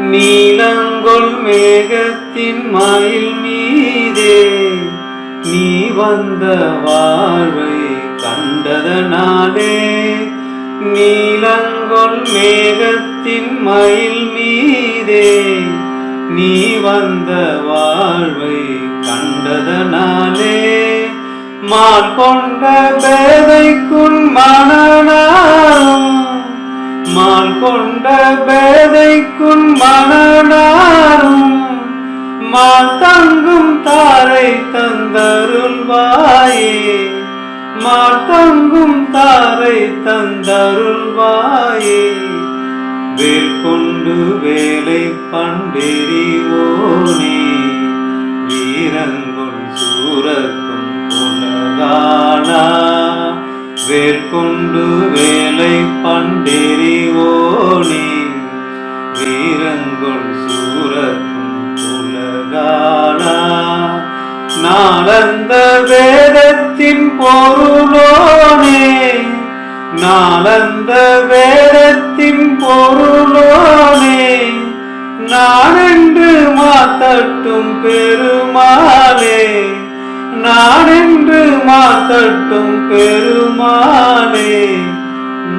நீலங்கொள் மேகத்தின் மயில் மீதே நீ வந்த வாழ்வை கண்டதனாலே, நீலங்கொள் மேகத்தின் மயில் மீதே நீ வந்த வாழ்வை கண்டதனாலே, மான் கொண்ட பேதைக்குள் மனநாளும், மான் கொண்ட பேதைக்குள் மனநாளும், மான் தங்கும் தாரை தந்தருள்வாயே, மான் தங்கும் தாரை தந்தருள்வாயே. வேல் கொண்டு வேலை பண்டெறிவோனே, வீரங்கொள் சூரக்கும் உலகானா, வேல் கொண்டு வேலை பண்டெறிவோனே, வீரங்கொள் சூரக்கும் உலகானா. நாளந்த வேதத்தின் பொருளோனே, நாளந்த வேதத்தின் பொருளோனே, நானென்று மாத்தட்டும் பெருமாளே, நானென்று மாத்தட்டும் பெருமாளே,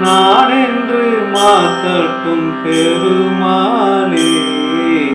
நானென்று மாத்தட்டும் பெருமாளே.